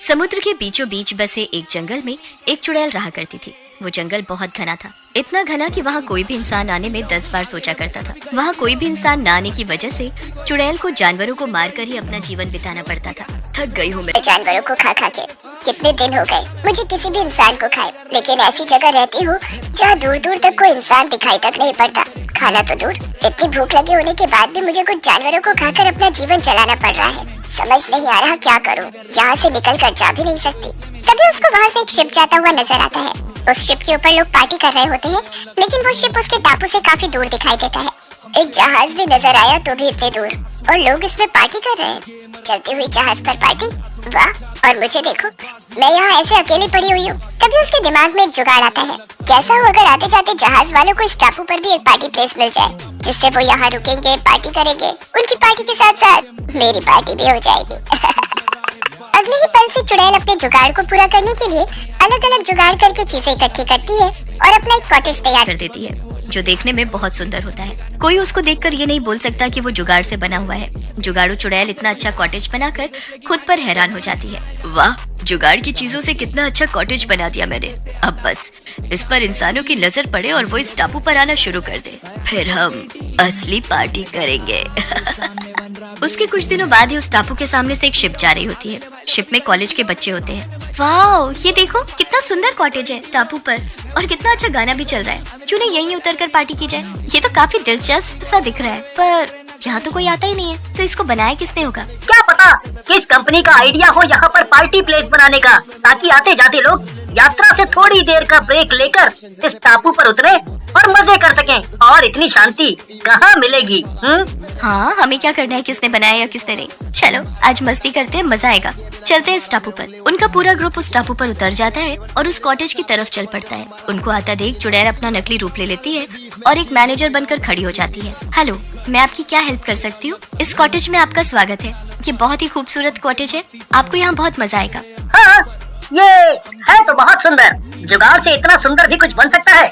समुद्र के बीचों बीच बसे एक जंगल में एक चुड़ैल रहा करती थी। वो जंगल बहुत घना था, इतना घना कि वहाँ कोई भी इंसान आने में 10 बार सोचा करता था। वहाँ कोई भी इंसान न आने की वजह से चुड़ैल को जानवरों को मारकर ही अपना जीवन बिताना पड़ता था। थक गई हूँ मैं जानवरों को खा खा के, कितने दिन हो गए मुझे किसी भी इंसान को खाए, लेकिन ऐसी जगह रहती हूँ जहाँ दूर दूर तक कोई इंसान दिखाई तक नहीं पड़ता। खाना तो दूर, इतनी भूख लगी होने के बाद भी मुझे कुछ जानवरों को खाकर अपना जीवन चलाना पड़ रहा है। समझ नहीं आ रहा क्या करूँ, यहाँ से निकल कर जा भी नहीं सकती। तभी उसको वहाँ से एक शिप जाता हुआ नजर आता है। उस शिप के ऊपर लोग पार्टी कर रहे होते हैं, लेकिन वो शिप उसके टापू से काफी दूर दिखाई देता है। एक जहाज भी नजर आया, तो भी इतने दूर, और लोग इसमें पार्टी कर रहे हैं। चलती हुई जहाज पर पार्टी, वाह। और मुझे देखो, मैं यहाँ ऐसे अकेली पड़ी हुई हूँ। तभी उसके दिमाग में एक जुगाड़ आता है, कैसा हो अगर आते जाते जहाज वालों को इस टापू पर भी एक पार्टी प्लेस मिल जाए, जिससे वो यहाँ रुकेंगे, पार्टी करेंगे। उनकी पार्टी के साथ साथ मेरी पार्टी भी हो जाएगी। अगले ही पल से चुड़ैल अपने जुगाड़ को पूरा करने के लिए अलग अलग जुगाड़ करके चीजें इकट्ठी करती है और अपना एक कॉटेज तैयार कर देती है, जो देखने में बहुत सुंदर होता है। कोई उसको देखकर ये नहीं बोल सकता कि वो जुगाड़ से बना हुआ है। जुगाड़ू चुड़ैल इतना अच्छा कॉटेज बनाकर खुद पर हैरान हो जाती है। वाह, जुगाड़ की चीजों से कितना अच्छा कॉटेज बना दिया मैंने। अब बस इस पर इंसानों की नजर पड़े और वो इस टापू पर आना शुरू कर दे, फिर हम असली पार्टी करेंगे। उसके कुछ दिनों बाद ही उस टापू के सामने से एक शिप जा रही होती है। शिप में कॉलेज के बच्चे होते हैं। वाह, ये देखो कितना सुंदर कॉटेज है इस टापू पर, और कितना अच्छा गाना भी चल रहा है। क्यों नहीं यहीं उतरकर पार्टी की जाए? ये तो काफी दिलचस्प सा दिख रहा है, पर यहाँ तो कोई आता ही नहीं है, तो इसको बनाया किसने होगा? क्या पता किस कंपनी का आइडिया हो यहाँ पर पार्टी प्लेस बनाने का, ताकि आते जाते लोग यात्रा से थोड़ी देर का ब्रेक लेकर इस टापू पर उतरे और मजे कर सकें। और इतनी शांति कहाँ मिलेगी? हाँ, हमें क्या करना है किसने बनाया या किसने नहीं। चलो आज मस्ती करते हैं, मजा आएगा। चलते हैं इस टापू पर। उनका पूरा ग्रुप उस टापू पर उतर जाता है और उस कॉटेज की तरफ चल पड़ता है। उनको आता देख चुड़ैल अपना नकली रूप ले लेती है और एक मैनेजर बनकर खड़ी हो जाती है। हेलो, मैं आपकी क्या हेल्प कर सकती हूँ? इस कॉटेज में आपका स्वागत है। ये बहुत ही खूबसूरत कॉटेज है, आपको यहाँ बहुत मजा आएगा। हाँ, ये है तो बहुत सुंदर। जुगाड़ से इतना सुंदर भी कुछ बन सकता है।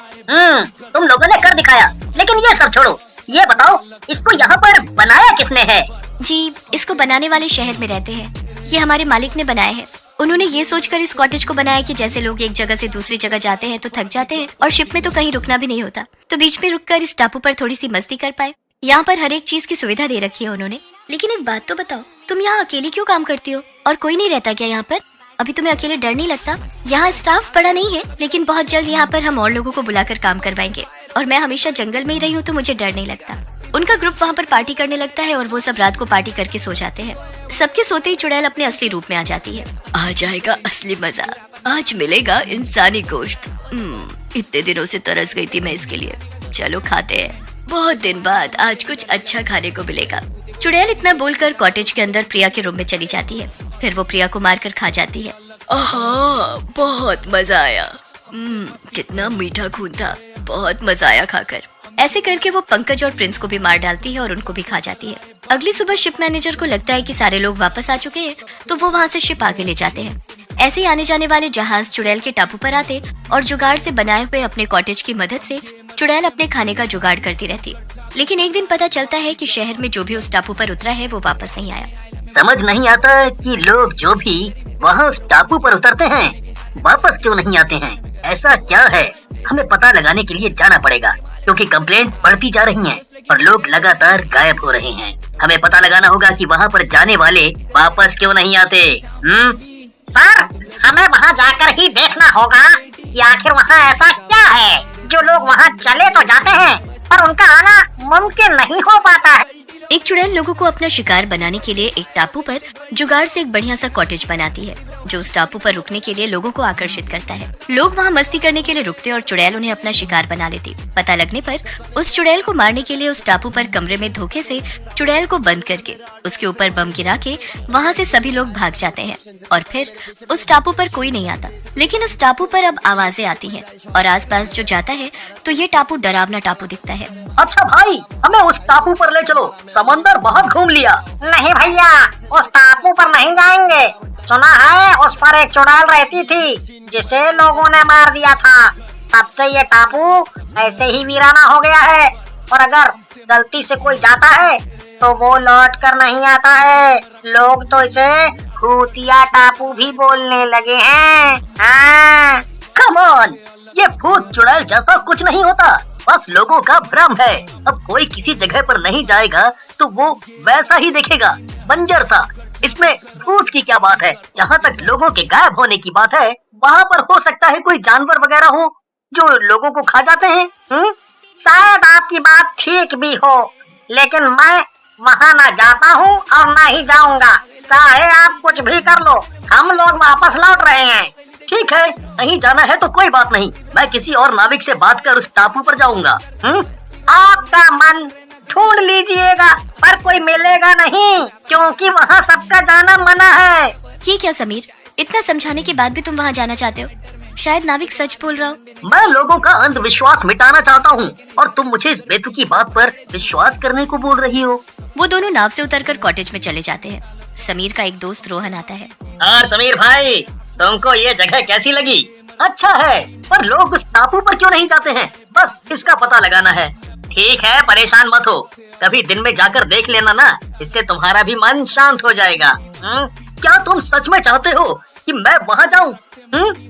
तुम लोगों ने कर दिखाया। लेकिन ये सब छोड़ो, ये बताओ इसको यहाँ पर बनाया किसने है? जी, इसको बनाने वाले शहर में रहते हैं। ये हमारे मालिक ने बनाया है। उन्होंने ये सोचकर इस कॉटेज को बनाया कि जैसे लोग एक जगह से दूसरी जगह जाते हैं तो थक जाते हैं, और शिप में तो कहीं रुकना भी नहीं होता, तो बीच में रुककर इस टापू पर थोड़ी सी मस्ती कर पाए। यहाँ पर हर एक चीज की सुविधा दे रखी है उन्होंने। लेकिन एक बात तो बताओ, तुम यहाँ अकेली क्यों काम करती हो? और कोई नहीं रहता क्या यहाँ पर? अभी तुम्हें अकेले डर नहीं लगता? यहाँ स्टाफ बड़ा नहीं है, लेकिन बहुत जल्द यहाँ पर हम और लोगों को बुलाकर काम करवाएंगे। और मैं हमेशा जंगल में ही रही हूँ, तो मुझे डर नहीं लगता। उनका ग्रुप वहाँ पर पार्टी करने लगता है और वो सब रात को पार्टी करके सो जाते हैं। सबके सोते ही चुड़ैल अपने असली रूप में आ जाती है। आ जाएगा असली मजा, आज मिलेगा इंसानी गोश्त। इतने दिनों से तरस गई थी मैं इसके लिए। चलो खाते हैं, बहुत दिन बाद आज कुछ अच्छा खाने को मिलेगा। चुड़ैल इतना बोलकर कॉटेज के अंदर प्रिया के रूम में चली जाती है। फिर वो प्रिया को मारकर खा जाती है। आहा, बहुत मजा आया। कितना मीठा खून था, बहुत मजा आया खाकर। ऐसे करके वो पंकज और प्रिंस को भी मार डालती है और उनको भी खा जाती है। अगली सुबह शिप मैनेजर को लगता है कि सारे लोग वापस आ चुके हैं, तो वो वहाँ से शिप आगे ले जाते हैं। ऐसे ही आने जाने वाले जहाज चुड़ैल के टापू पर आते और जुगाड़ से बनाए हुए अपने कॉटेज की मदद से चुड़ैल अपने खाने का जुगाड़ करती रहती। लेकिन एक दिन पता चलता है कि शहर में जो भी उस टापू पर उतरा है वो वापस नहीं आया। समझ नहीं आता कि लोग जो भी वहाँ उस टापू पर उतरते हैं वापस क्यों नहीं आते हैं। ऐसा क्या है, हमें पता लगाने के लिए जाना पड़ेगा, क्योंकि कंप्लेंट बढ़ती जा रही हैं और लोग लगातार गायब हो रहे हैं। हमें पता लगाना होगा कि वहाँ पर जाने वाले वापस क्यों नहीं आते। सर, हमें वहाँ जाकर ही देखना होगा कि आखिर वहाँ ऐसा क्या है जो लोग वहाँ चले तो जाते हैं पर उनका आना मुमकिन नहीं हो पाता है। एक चुड़ैल लोगों को अपना शिकार बनाने के लिए एक टापू पर जुगाड़ से एक बढ़िया सा कॉटेज बनाती है, जो उस टापू पर रुकने के लिए लोगों को आकर्षित करता है। लोग वहाँ मस्ती करने के लिए रुकते और चुड़ैल उन्हें अपना शिकार बना लेती। पता लगने पर उस चुड़ैल को मारने के लिए उस टापू पर कमरे में धोखे से चुड़ैल को बंद करके उसके ऊपर बम गिरा के वहाँ से सभी लोग भाग जाते हैं और फिर उस टापू पर कोई नहीं आता। लेकिन उस टापू पर अब आवाजें आती हैं और आसपास जो जाता है तो ये टापू डरावना टापू दिखता है। अच्छा भाई, हमें उस टापू पर ले चलो, समंदर बहुत घूम लिया। नहीं भैया, उस टापू पर नहीं जाएंगे। सुना है उस पर एक चुड़ैल रहती थी जिसे लोगों ने मार दिया था, तब से ये टापू ऐसे ही वीराना हो गया है। और अगर गलती से कोई जाता है तो वो लौट कर नहीं आता है। लोग तो इसे भूतिया टापू भी बोलने लगे हैं। हाँ। कम ऑन, ये भूत चुड़ैल जैसा कुछ नहीं होता, बस लोगों का भ्रम है। अब कोई किसी जगह पर नहीं जाएगा तो वो वैसा ही दिखेगा, बंजर सा। इसमें भूत की क्या बात है? जहाँ तक लोगों के गायब होने की बात है, वहाँ पर हो सकता है कोई जानवर वगैरह हो जो लोगों को खा जाते हैं। शायद आपकी बात ठीक भी हो, लेकिन मैं वहाँ ना जाता हूँ और ना ही जाऊँगा। चाहे आप कुछ भी कर लो, हम लोग वापस लौट रहे हैं। ठीक है, नहीं जाना है तो कोई बात नहीं, मैं किसी और नाविक से बात कर उस टापू पर जाऊंगा। आपका मन ढूंढ लीजिएगा, पर कोई मिलेगा नहीं, क्योंकि वहाँ सबका जाना मना है। ये क्या समीर, इतना समझाने के बाद भी तुम वहाँ जाना चाहते हो? शायद नाविक सच बोल रहा हो। मैं लोगों का अंधविश्वास मिटाना चाहता हूँ और तुम मुझे इस बेतुकी बात पर विश्वास करने को बोल रही हो। वो दोनों नाव से उतरकर कॉटेज में चले जाते हैं। समीर का एक दोस्त रोहन आता है। और समीर भाई, तुमको ये जगह कैसी लगी? अच्छा है, पर लोग उस टापू पर क्यों नहीं जाते हैं? बस इसका पता लगाना है। ठीक है, परेशान मत हो, कभी दिन में जाकर देख लेना ना, इससे तुम्हारा भी मन शांत हो जाएगा। क्या तुम सच में चाहते हो कि मैं वहाँ जाऊँ?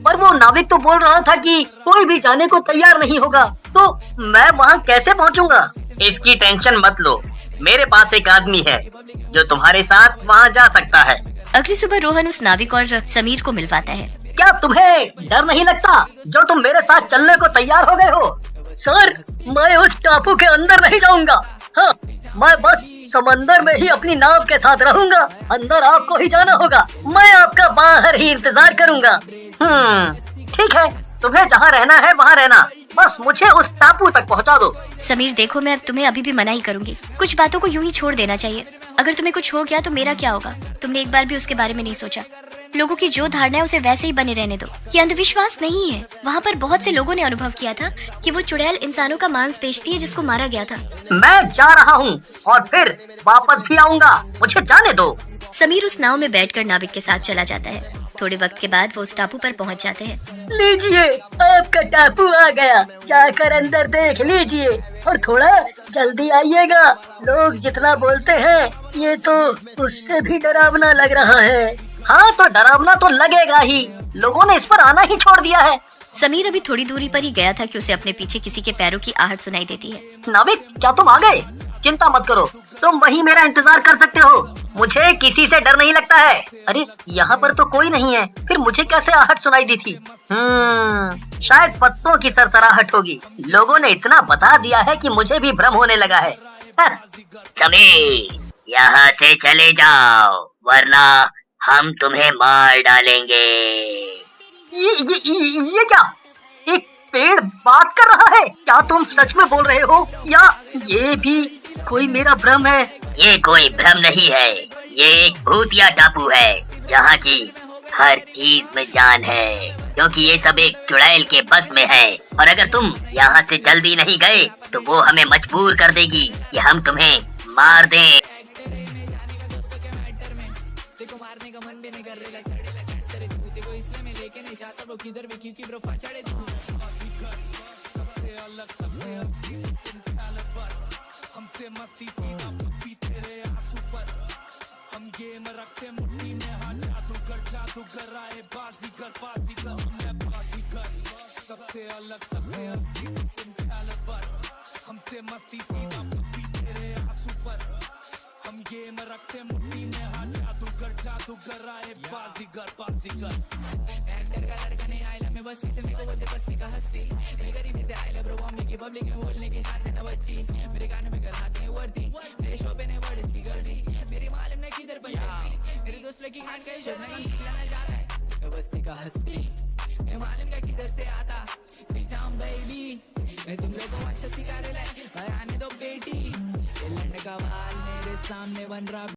पर वो नाविक तो बोल रहा था कि कोई भी जाने को तैयार नहीं होगा, तो मैं वहाँ कैसे पहुँचूंगा? इसकी टेंशन मत लो, मेरे पास एक आदमी है जो तुम्हारे साथ वहाँ जा सकता है। अगली सुबह रोहन उस नाविक और समीर को मिलवाता है। क्या तुम्हें डर नहीं लगता जो तुम मेरे साथ चलने को तैयार हो गए हो? सर, मैं उस टापू के अंदर नहीं जाऊंगा। हाँ, मैं बस समंदर में ही अपनी नाव के साथ रहूंगा। अंदर आपको ही जाना होगा, मैं आपका बाहर ही इंतजार करूंगा। ठीक है, तुम्हें जहाँ रहना है वहाँ रहना, बस मुझे उस टापू तक पहुँचा दो। समीर देखो, मैं अब तुम्हें अभी भी मना ही करूंगी। कुछ बातों को यूं ही छोड़ देना चाहिए। अगर तुम्हें कुछ हो गया तो मेरा क्या होगा? तुमने एक बार भी उसके बारे में नहीं सोचा। लोगों की जो धारणा है उसे वैसे ही बने रहने दो। ये अंधविश्वास नहीं है। वहाँ पर बहुत से लोगों ने अनुभव किया था कि वो चुड़ैल इंसानों का मांस बेचती है जिसको मारा गया था। मैं जा रहा हूँ और फिर वापस भी आऊँगा, मुझे जाने दो। समीर उस नाव में बैठकर नाविक के साथ चला जाता है। थोड़े वक्त के बाद वो उस टापू पर पहुँच जाते हैं। लीजिए, आपका टापू आ गया, जाकर अंदर देख लीजिए और थोड़ा जल्दी आइएगा। लोग जितना बोलते हैं ये तो उससे भी डरावना लग रहा है। हाँ, तो डरावना तो लगेगा ही, लोगों ने इस पर आना ही छोड़ दिया है। समीर अभी थोड़ी दूरी पर ही गया था कि उसे अपने पीछे किसी के पैरों की आहट सुनाई देती है। नाविक, क्या तुम आ गए? चिंता मत करो, तुम वहीं मेरा इंतजार कर सकते हो, मुझे किसी से डर नहीं लगता है। अरे, यहाँ पर तो कोई नहीं है, फिर मुझे कैसे आहट सुनाई दी थी? शायद पत्तों की सरसराहट होगी। लोगों ने इतना बता दिया है कि मुझे भी भ्रम होने लगा है। समीर, यहाँ से चले जाओ, वरना हम तुम्हें मार डालेंगे। ये क्या? एक पेड़ बात कर रहा है? क्या तुम सच में बोल रहे हो या ये भी कोई मेरा भ्रम है? ये कोई भ्रम नहीं है, ये एक भूतिया टापू है जहाँ की हर चीज में जान है, क्योंकि ये सब एक चुड़ैल के बस में है। और अगर तुम यहाँ से जल्दी नहीं गए तो वो हमें मजबूर कर देगी कि हम तुम्हें मार दें।